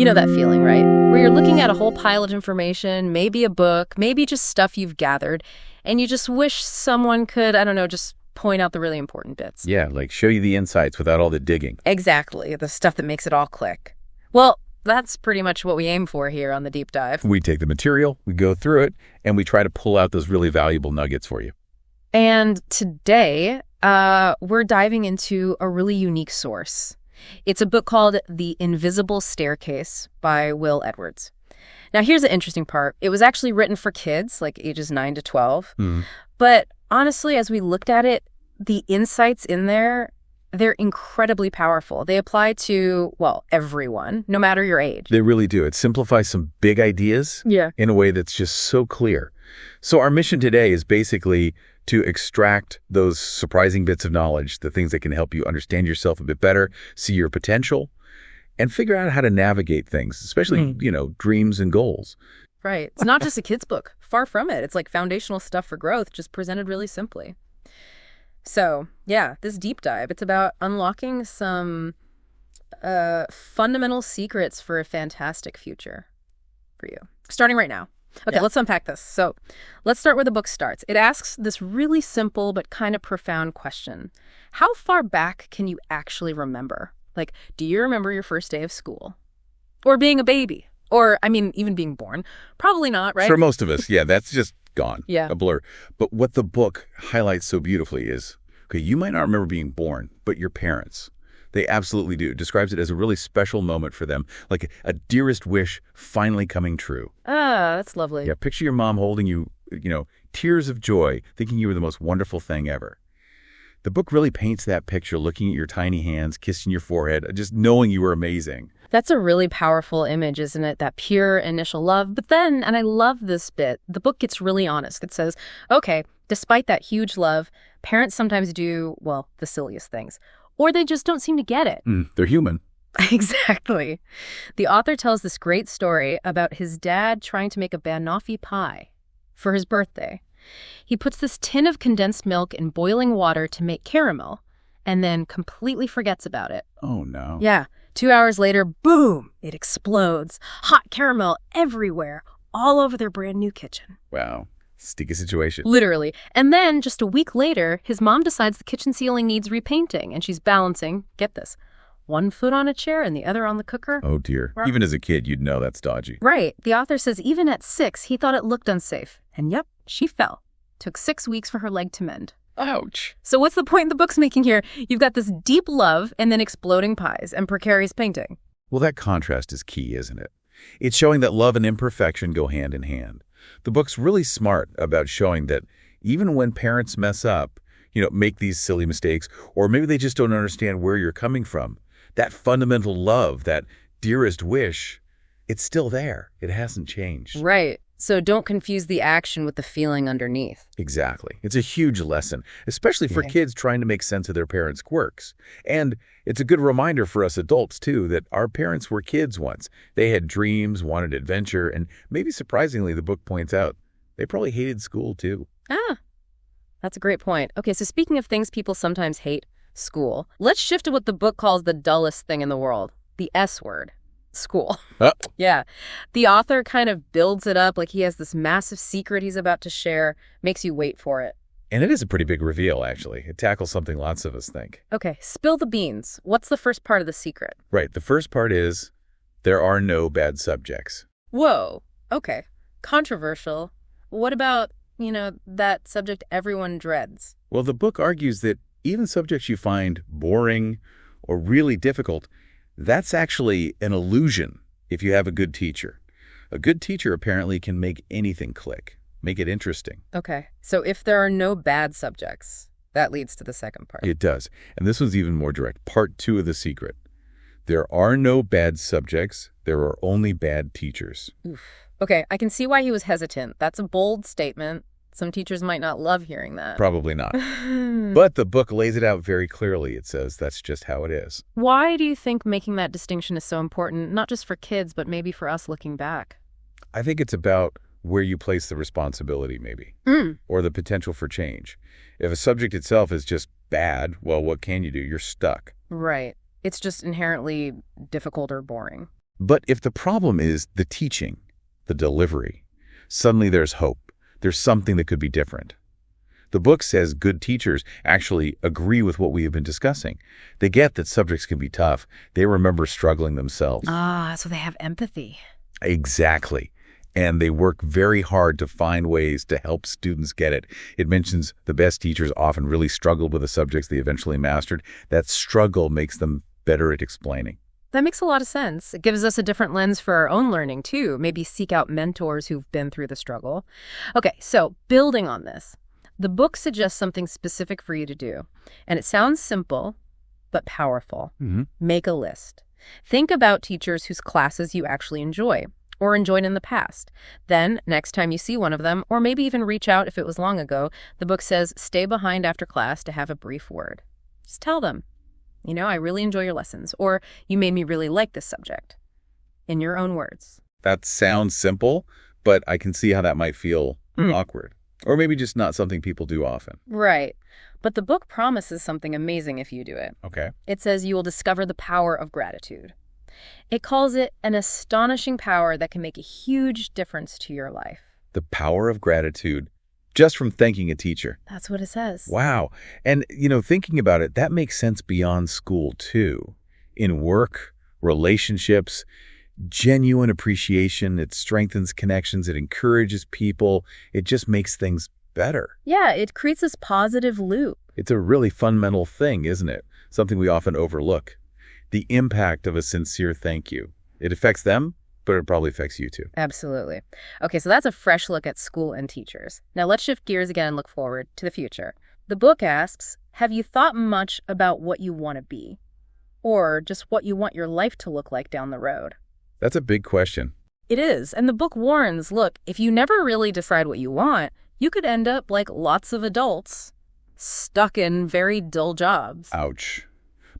You know that feeling, right? Where you're looking at a whole pile of information, maybe a book, maybe just stuff you've gathered, and you just wish someone could, I don't know, just point out the really important bits. Yeah, like show you the insights without all the digging. Exactly, the stuff that makes it all click. Well, that's pretty much what we aim for here on the Deep Dive. We take the material, we go through it, and we try to pull out those really valuable nuggets for you. And today, we're diving into a really unique source. It's a book called The Invisible Staircase by Will Edwards. Now, here's the interesting part. It was actually written for kids, like ages 9 to 12. But honestly, as we looked at it, the insights in there, they're incredibly powerful. They apply to, well, everyone, no matter your age. They really do. It simplifies some big ideas in a way that's just so clear. So our mission today is basically to extract those surprising bits of knowledge, the things that can help you understand yourself a bit better, see your potential, and figure out how to navigate things, especially, dreams and goals. Right. It's not just a kid's book. Far from it. It's like foundational stuff for growth, just presented really simply. So, yeah, this deep dive, it's about unlocking some fundamental secrets for a fantastic future for you. Starting right now. Okay, let's unpack this. So let's start where the book starts. It asks this really simple but kind of profound question. How far back can you actually remember? Like, do you remember your first day of school? Or being a baby? Or, even being born? Probably not, right? For most of us, yeah, that's just gone. Yeah. A blur. But what the book highlights so beautifully is, okay, you might not remember being born, but your parents, they absolutely do. It describes it as a really special moment for them, like a dearest wish finally coming true. Ah, that's lovely. Yeah, picture your mom holding you, tears of joy, thinking you were the most wonderful thing ever. The book really paints that picture, looking at your tiny hands, kissing your forehead, just knowing you were amazing. That's a really powerful image, isn't it? That pure initial love. But then, and I love this bit, the book gets really honest. It says, okay, despite that huge love, parents sometimes do, well, the silliest things. Or they just don't seem to get it. They're human. Exactly. The author tells this great story about his dad trying to make a banoffee pie for his birthday. He puts this tin of condensed milk in boiling water to make caramel and then completely forgets about it. Oh, no. Yeah. 2 hours later, boom, it explodes. Hot caramel everywhere, all over their brand new kitchen. Wow. Sticky situation. Literally. And then just a week later, his mom decides the kitchen ceiling needs repainting, and she's balancing, get this, one foot on a chair and the other on the cooker. Oh, dear. Even as a kid, you'd know that's dodgy. Right. The author says even at 6, he thought it looked unsafe. And yep, she fell. Took 6 weeks for her leg to mend. Ouch. So what's the point the book's making here? You've got this deep love and then exploding pies and precarious painting. Well, that contrast is key, isn't it? It's showing that love and imperfection go hand in hand. The book's really smart about showing that even when parents mess up, make these silly mistakes, or maybe they just don't understand where you're coming from, that fundamental love, that dearest wish, it's still there. It hasn't changed. Right. So don't confuse the action with the feeling underneath. Exactly. It's a huge lesson, especially for kids trying to make sense of their parents' quirks. And it's a good reminder for us adults, too, that our parents were kids once. They had dreams, wanted adventure, and maybe surprisingly, the book points out, they probably hated school, too. Ah, that's a great point. Okay, so speaking of things people sometimes hate, school, let's shift to what the book calls the dullest thing in the world, the S word. School. Yeah. The author kind of builds it up like he has this massive secret he's about to share, makes you wait for it. And it is a pretty big reveal, actually. It tackles something lots of us think. Okay, spill the beans. What's the first part of the secret? Right. The first part is there are no bad subjects. Whoa. Okay. Controversial. What about, that subject everyone dreads? Well, the book argues that even subjects you find boring or really difficult, that's actually an illusion if you have a good teacher. A good teacher apparently can make anything click, make it interesting. Okay, so if there are no bad subjects, that leads to the second part. It does. And this one's even more direct. Part 2 of the secret. There are no bad subjects. There are only bad teachers. Oof. Okay, I can see why he was hesitant. That's a bold statement. Some teachers might not love hearing that. Probably not. But the book lays it out very clearly. It says that's just how it is. Why do you think making that distinction is so important, not just for kids, but maybe for us looking back? I think it's about where you place the responsibility, maybe, or the potential for change. If a subject itself is just bad, well, what can you do? You're stuck. Right. It's just inherently difficult or boring. But if the problem is the teaching, the delivery, suddenly there's hope. There's something that could be different. The book says good teachers actually agree with what we have been discussing. They get that subjects can be tough. They remember struggling themselves. Ah, so they have empathy. Exactly. And they work very hard to find ways to help students get it. It mentions the best teachers often really struggled with the subjects they eventually mastered. That struggle makes them better at explaining. That makes a lot of sense. It gives us a different lens for our own learning, too. Maybe seek out mentors who've been through the struggle. Okay, so building on this, the book suggests something specific for you to do. And it sounds simple, but powerful. Make a list. Think about teachers whose classes you actually enjoy or enjoyed in the past. Then, next time you see one of them, or maybe even reach out if it was long ago, the book says stay behind after class to have a brief word. Just tell them, I really enjoy your lessons, or you made me really like this subject, in your own words. That sounds simple, but I can see how that might feel awkward. Or maybe just not something people do often. Right. But the book promises something amazing if you do it. Okay. It says you will discover the power of gratitude. It calls it an astonishing power that can make a huge difference to your life. The power of gratitude just from thanking a teacher. That's what it says. Wow. And, thinking about it, that makes sense beyond school, too. In work, relationships, genuine appreciation, it strengthens connections, it encourages people, it just makes things better. Yeah, it creates this positive loop. It's a really fundamental thing, isn't it? Something we often overlook. The impact of a sincere thank you. It affects them, but it probably affects you too. Absolutely. Okay, so that's a fresh look at school and teachers. Now let's shift gears again and look forward to the future. The book asks, have you thought much about what you want to be? Or just what you want your life to look like down the road? That's a big question. It is. And the book warns, look, if you never really decide what you want, you could end up like lots of adults, stuck in very dull jobs. Ouch.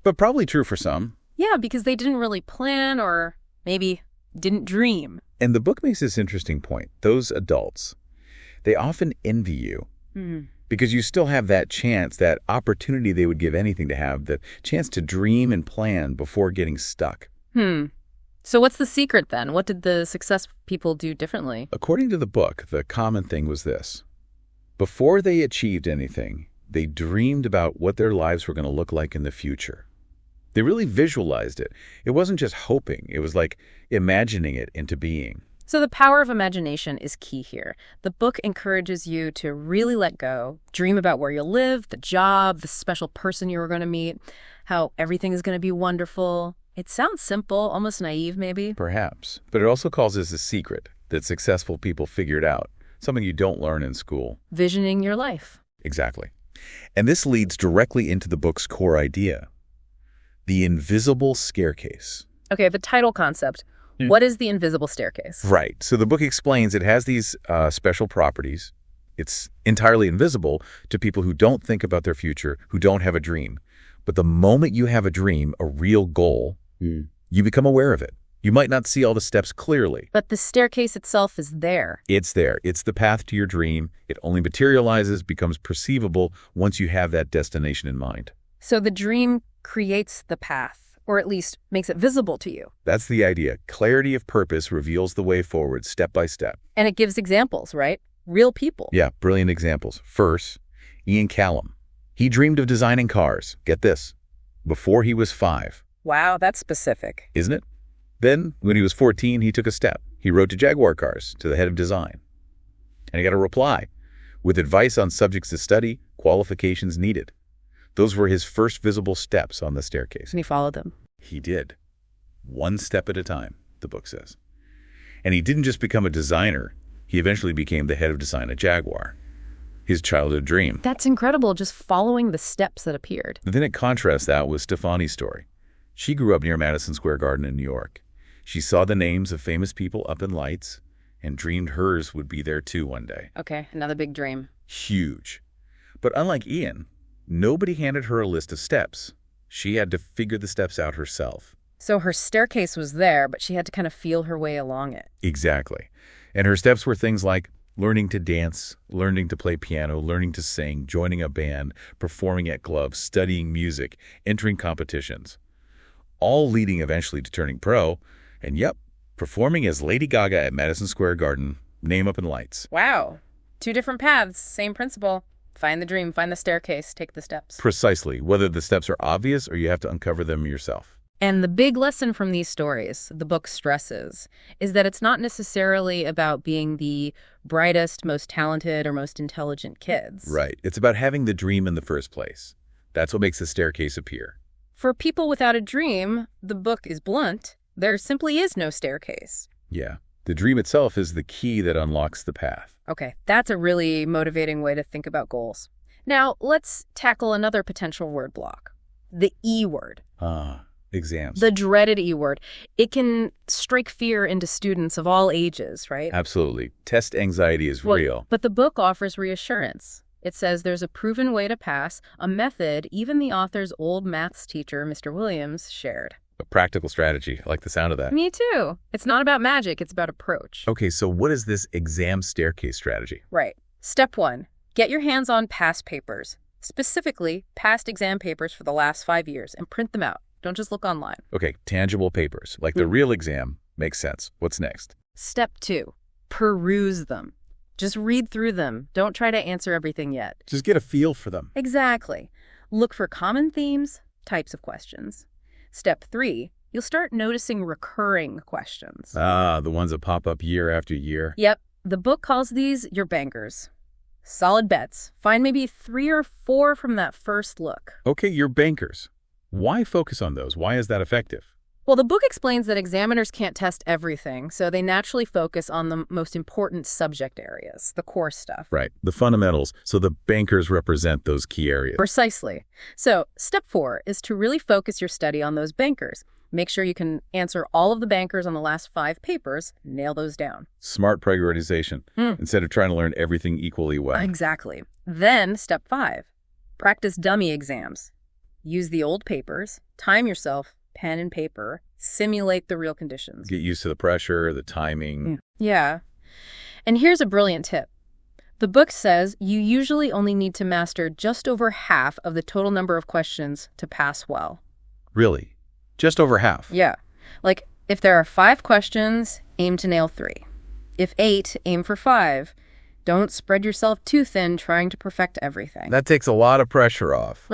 But probably true for some. Yeah, because they didn't really plan or maybe didn't dream. And the book makes this interesting point. Those adults, they often envy you because you still have that chance, that opportunity they would give anything to have, the chance to dream and plan before getting stuck. So what's the secret then? What did the success people do differently? According to the book, the common thing was this. Before they achieved anything, they dreamed about what their lives were going to look like in the future. They really visualized it. It wasn't just hoping. It was like imagining it into being. So the power of imagination is key here. The book encourages you to really let go, dream about where you'll live, the job, the special person you were going to meet, how everything is going to be wonderful. It sounds simple, almost naive maybe. Perhaps. But it also calls this a secret that successful people figured out, something you don't learn in school. Visioning your life. Exactly. And this leads directly into the book's core idea. The invisible staircase. Okay, the title concept. What is the invisible staircase? Right. So the book explains it has these special properties. It's entirely invisible to people who don't think about their future, who don't have a dream. But the moment you have a dream, a real goal, you become aware of it. You might not see all the steps clearly. But the staircase itself is there. It's there. It's the path to your dream. It only materializes, becomes perceivable once you have that destination in mind. So the dream creates the path, or at least makes it visible to you. That's the idea. Clarity of purpose reveals the way forward, step by step. And it gives examples, right? Real people. Yeah, brilliant examples. First, Ian Callum. He dreamed of designing cars. Get this. Before he was 5. Wow, that's specific. Isn't it? Then, when he was 14, he took a step. He wrote to Jaguar Cars, to the head of design. And he got a reply with advice on subjects to study, qualifications needed. Those were his first visible steps on the staircase. And he followed them. He did. One step at a time, the book says. And he didn't just become a designer. He eventually became the head of design at Jaguar. His childhood dream. That's incredible, just following the steps that appeared. And then it contrasts that with Stefani's story. She grew up near Madison Square Garden in New York. She saw the names of famous people up in lights and dreamed hers would be there too one day. Okay, another big dream. Huge. But unlike Ian, nobody handed her a list of steps. She had to figure the steps out herself. So her staircase was there, but she had to kind of feel her way along it. Exactly. And her steps were things like learning to dance, learning to play piano, learning to sing, joining a band, performing at clubs, studying music, entering competitions. All leading eventually to turning pro And yep, performing as Lady Gaga at Madison Square Garden, name up in lights. Wow. 2 different paths, same principle. Find the dream, find the staircase, take the steps. Precisely, whether the steps are obvious or you have to uncover them yourself. And the big lesson from these stories, the book stresses, is that it's not necessarily about being the brightest, most talented, or most intelligent kids. Right. It's about having the dream in the first place. That's what makes the staircase appear. For people without a dream, the book is blunt. There simply is no staircase. Yeah. The dream itself is the key that unlocks the path. Okay, that's a really motivating way to think about goals. Now, let's tackle another potential word block. The E word. Exams. The dreaded E word. It can strike fear into students of all ages, right? Absolutely. Test anxiety is real. But the book offers reassurance. It says there's a proven way to pass, a method even the author's old maths teacher, Mr. Williams, shared. A practical strategy. I like the sound of that. Me too. It's not about magic, it's about approach. Okay, so what is this exam staircase strategy? Right. Step 1, get your hands on past papers, specifically past exam papers for the last 5 years, and print them out. Don't just look online. Okay, tangible papers, like the real exam. Makes sense. What's next? Step 2, peruse them. Just read through them. Don't try to answer everything yet. Just get a feel for them. Exactly. Look for common themes, types of questions. Step 3, you'll start noticing recurring questions. The ones that pop up year after year. Yep. The book calls these your bankers. Solid bets. Find maybe 3 or 4 from that first look. Okay, your bankers. Why focus on those? Why is that effective? Well, the book explains that examiners can't test everything, so they naturally focus on the most important subject areas, the core stuff. Right, the fundamentals. So the bankers represent those key areas. Precisely. So step 4 is to really focus your study on those bankers. Make sure you can answer all of the bankers on the last 5 papers. Nail those down. Smart prioritization, instead of trying to learn everything equally well. Exactly. Then step 5, practice dummy exams. Use the old papers, time yourself, pen and paper, simulate the real conditions. Get used to the pressure, the timing. Yeah. And here's a brilliant tip. The book says you usually only need to master just over half of the total number of questions to pass well. Really? Just over half? Yeah. Like, if there are 5 questions, aim to nail 3. If 8, aim for 5. Don't spread yourself too thin trying to perfect everything. That takes a lot of pressure off.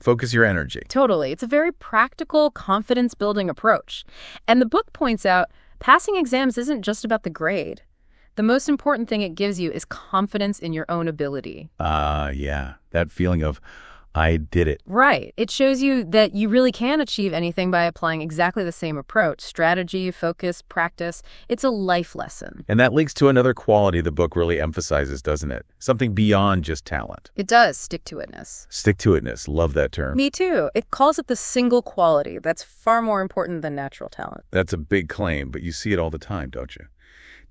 Focus your energy. Totally. It's a very practical, confidence-building approach. And the book points out passing exams isn't just about the grade. The most important thing it gives you is confidence in your own ability. Yeah. That feeling of, I did it. Right. It shows you that you really can achieve anything by applying exactly the same approach. Strategy, focus, practice. It's a life lesson. And that links to another quality the book really emphasizes, doesn't it? Something beyond just talent. It does. Stick-to-itness. Stick-to-itness. Love that term. Me too. It calls it the single quality. That's far more important than natural talent. That's a big claim, but you see it all the time, don't you?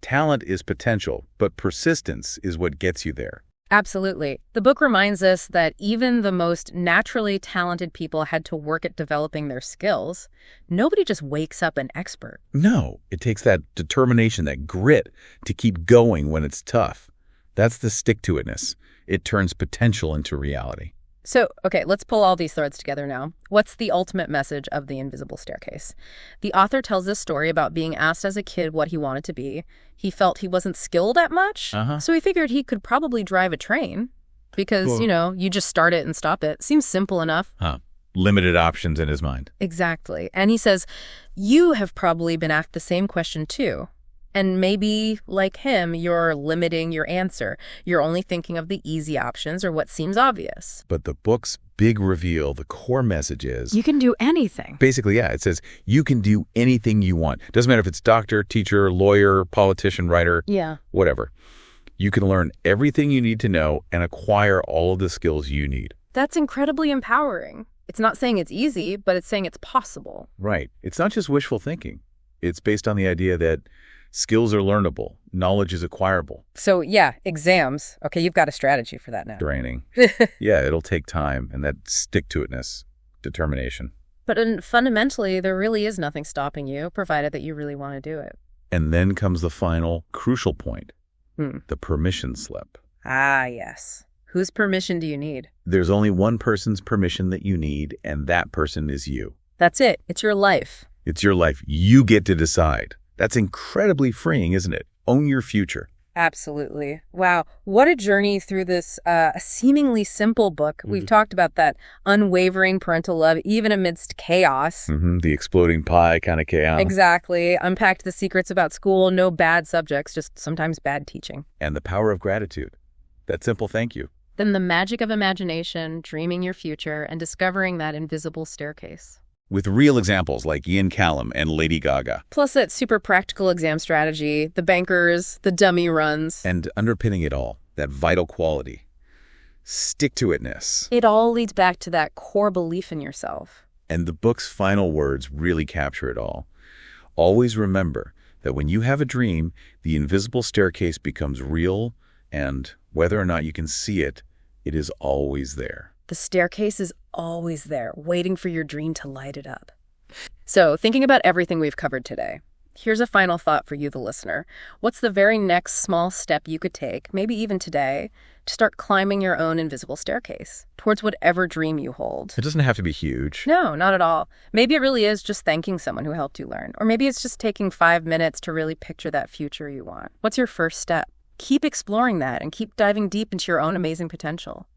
Talent is potential, but persistence is what gets you there. Absolutely. The book reminds us that even the most naturally talented people had to work at developing their skills. Nobody just wakes up an expert. No, it takes that determination, that grit to keep going when it's tough. That's the stick-to-itness. It turns potential into reality. So, okay, let's pull all these threads together now. What's the ultimate message of The Invisible Staircase? The author tells this story about being asked as a kid what he wanted to be. He felt he wasn't skilled at much, so he figured he could probably drive a train because, you just start it and stop it. Seems simple enough. Limited options in his mind. Exactly. And he says, you have probably been asked the same question too. And maybe, like him, you're limiting your answer. You're only thinking of the easy options or what seems obvious. But the book's big reveal, the core message is... you can do anything. Basically, yeah, it says you can do anything you want. Doesn't matter if it's doctor, teacher, lawyer, politician, writer, whatever. You can learn everything you need to know and acquire all of the skills you need. That's incredibly empowering. It's not saying it's easy, but it's saying it's possible. Right. It's not just wishful thinking. It's based on the idea that skills are learnable. Knowledge is acquirable. So, yeah, exams. Okay, you've got a strategy for that now. Draining. Yeah, it'll take time and that stick-to-itness, determination. But fundamentally, there really is nothing stopping you, provided that you really want to do it. And then comes the final crucial point, the permission slip. Ah, yes. Whose permission do you need? There's only one person's permission that you need, and that person is you. That's it. It's your life. It's your life. You get to decide. That's incredibly freeing, isn't it? Own your future. Absolutely. Wow. What a journey through this seemingly simple book. We've talked about that unwavering parental love, even amidst chaos. The exploding pie kind of chaos. Exactly. Unpacked the secrets about school, no bad subjects, just sometimes bad teaching. And the power of gratitude. That simple thank you. Then the magic of imagination, dreaming your future, and discovering that invisible staircase. With real examples like Ian Callum and Lady Gaga. Plus that super practical exam strategy, the bankers, the dummy runs. And underpinning it all, that vital quality. Stick-to-itness. It all leads back to that core belief in yourself. And the book's final words really capture it all. Always remember that when you have a dream, the invisible staircase becomes real, and whether or not you can see it, it is always there. The staircase is always there, waiting for your dream to light it up. So, thinking about everything we've covered today, here's a final thought for you, the listener. What's the very next small step you could take, maybe even today, to start climbing your own invisible staircase towards whatever dream you hold? It doesn't have to be huge. No, not at all. Maybe it really is just thanking someone who helped you learn. Or maybe it's just taking 5 minutes to really picture that future you want. What's your first step? Keep exploring that and keep diving deep into your own amazing potential.